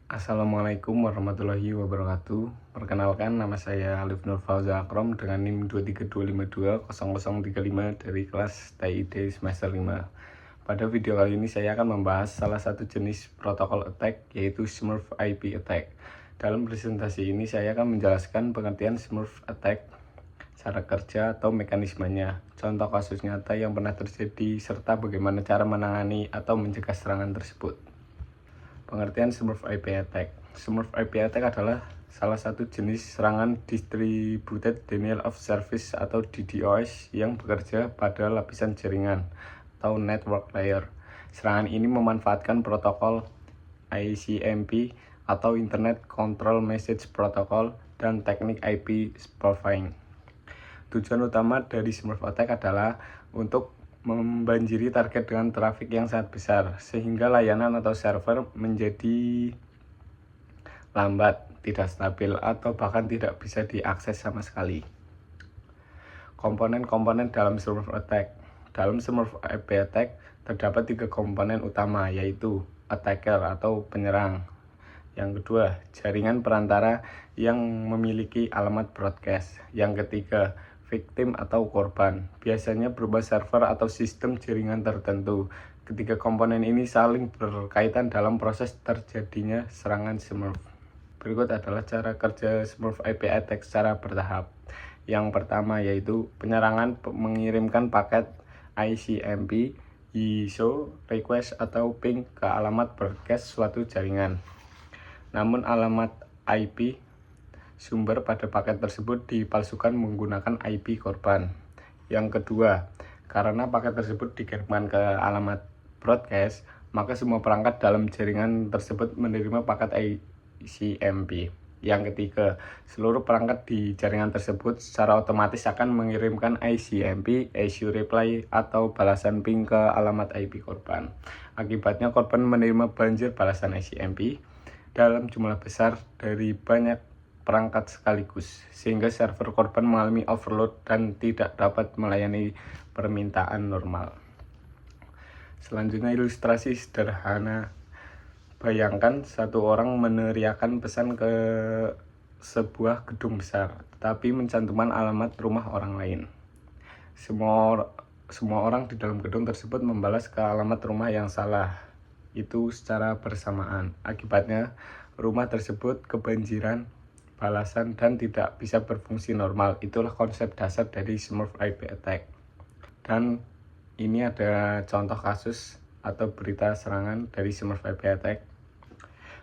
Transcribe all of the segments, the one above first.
Assalamualaikum warahmatullahi wabarakatuh. Perkenalkan, nama saya Alif Nur Fauza Akrom dengan NIM 232520035 dari kelas TID semester 5. Pada video kali ini saya akan membahas salah satu jenis protokol attack, yaitu Smurf IP attack. Dalam presentasi ini saya akan menjelaskan pengertian Smurf attack, cara kerja atau mekanismenya, contoh kasus nyata yang pernah terjadi, serta bagaimana cara menangani atau mencegah serangan tersebut. Pengertian Smurf IP attack. Smurf IP attack adalah salah satu jenis serangan Distributed Denial of Service atau DDoS yang bekerja pada lapisan jaringan atau network layer. Serangan ini memanfaatkan protokol ICMP atau Internet Control Message Protocol dan teknik IP spoofing. Tujuan utama dari Smurf attack adalah untuk membanjiri target dengan trafik yang sangat besar, sehingga layanan atau server menjadi lambat, tidak stabil, atau bahkan tidak bisa diakses sama sekali. Komponen-komponen dalam Smurf attack. Dalam Smurf IP attack terdapat 3 komponen utama, yaitu attacker atau penyerang. Yang kedua, jaringan perantara yang memiliki alamat broadcast. Yang ketiga, victim atau korban, biasanya berupa server atau sistem jaringan tertentu. Ketiga komponen ini saling berkaitan dalam proses terjadinya serangan Smurf. Berikut adalah cara kerja Smurf IP attack secara bertahap. Yang pertama yaitu penyerangan mengirimkan paket ICMP, ISO, request atau ping ke alamat broadcast suatu jaringan. Namun alamat IP sumber pada paket tersebut dipalsukan menggunakan IP korban. Yang kedua, karena paket tersebut dikirimkan ke alamat broadcast, maka semua perangkat dalam jaringan tersebut menerima paket ICMP. Yang ketiga, seluruh perangkat di jaringan tersebut secara otomatis akan mengirimkan ICMP, issue reply, atau balasan ping ke alamat IP korban. Akibatnya korban menerima banjir balasan ICMP dalam jumlah besar dari banyak perangkat sekaligus, sehingga server korban mengalami overload dan tidak dapat melayani permintaan normal. Selanjutnya ilustrasi sederhana. Bayangkan satu orang meneriakkan pesan ke sebuah gedung besar, tetapi mencantumkan alamat rumah orang lain. Semua orang di dalam gedung tersebut membalas ke alamat rumah yang salah, itu secara bersamaan. Akibatnya, rumah tersebut kebanjiran balasan dan tidak bisa berfungsi normal. Itulah konsep dasar dari Smurf IP attack. Dan ini ada contoh kasus atau berita serangan dari Smurf IP attack.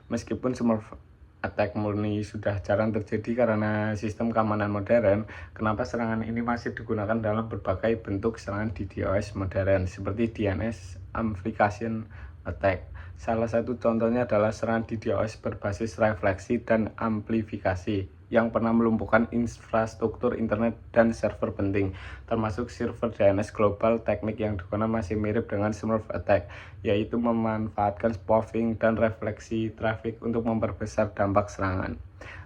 Meskipun Smurf attack murni sudah jarang terjadi karena sistem keamanan modern, kenapa serangan ini masih digunakan dalam berbagai bentuk serangan DDoS modern seperti DNS amplification attack. Salah satu contohnya adalah serangan DDoS berbasis refleksi dan amplifikasi yang pernah melumpuhkan infrastruktur internet dan server penting, termasuk server DNS global. Teknik yang digunakan masih mirip dengan Smurf attack, yaitu memanfaatkan spoofing dan refleksi trafik untuk memperbesar dampak serangan.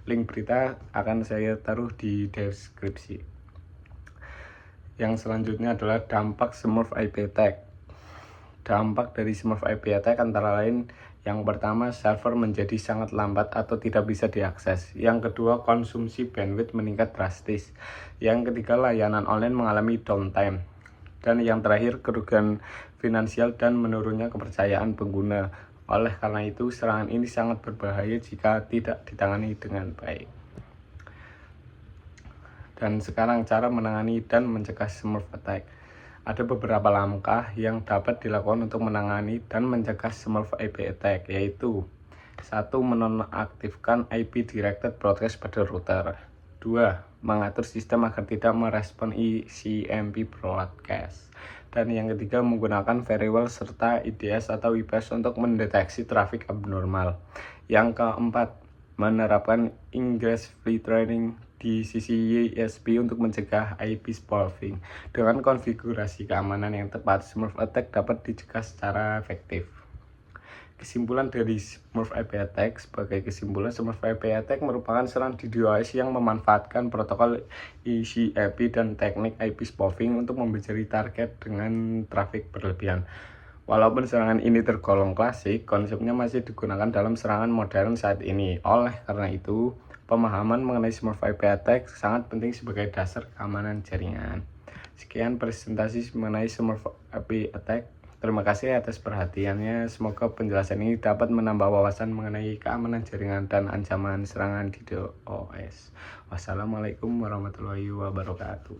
Link berita akan saya taruh di deskripsi. Yang selanjutnya adalah dampak Smurf IP attack. Dampak dari Smurf IP attack antara lain, yang pertama, server menjadi sangat lambat atau tidak bisa diakses. Yang kedua, konsumsi bandwidth meningkat drastis. Yang ketiga, layanan online mengalami downtime. Dan yang terakhir, kerugian finansial dan menurunnya kepercayaan pengguna. Oleh karena itu, serangan ini sangat berbahaya jika tidak ditangani dengan baik. Dan sekarang cara menangani dan mencegah Smurf attack. Ada beberapa langkah yang dapat dilakukan untuk menangani dan mencegah Smurf IP attack, yaitu 1. Menonaktifkan IP directed broadcast pada router. 2. Mengatur sistem agar tidak merespon ICMP broadcast. Dan yang ketiga, menggunakan firewall serta IDS atau IPS untuk mendeteksi trafik abnormal. Yang keempat, menerapkan ingress filtering di sisi ISP untuk mencegah IP spoofing. Dengan konfigurasi keamanan yang tepat, Smurf attack dapat dicegah secara efektif. Kesimpulan dari Smurf IP attack. Sebagai kesimpulan, Smurf IP attack merupakan serangan DDoS yang memanfaatkan protokol ICMP dan teknik IP spoofing untuk membajari target dengan trafik berlebihan. Walaupun serangan ini tergolong klasik, konsepnya masih digunakan dalam serangan modern saat ini. Oleh karena itu, pemahaman mengenai Smurf IP attack sangat penting sebagai dasar keamanan jaringan. Sekian presentasi mengenai Smurf IP attack. Terima kasih atas perhatiannya. Semoga penjelasan ini dapat menambah wawasan mengenai keamanan jaringan dan ancaman serangan DDoS. Wassalamualaikum warahmatullahi wabarakatuh.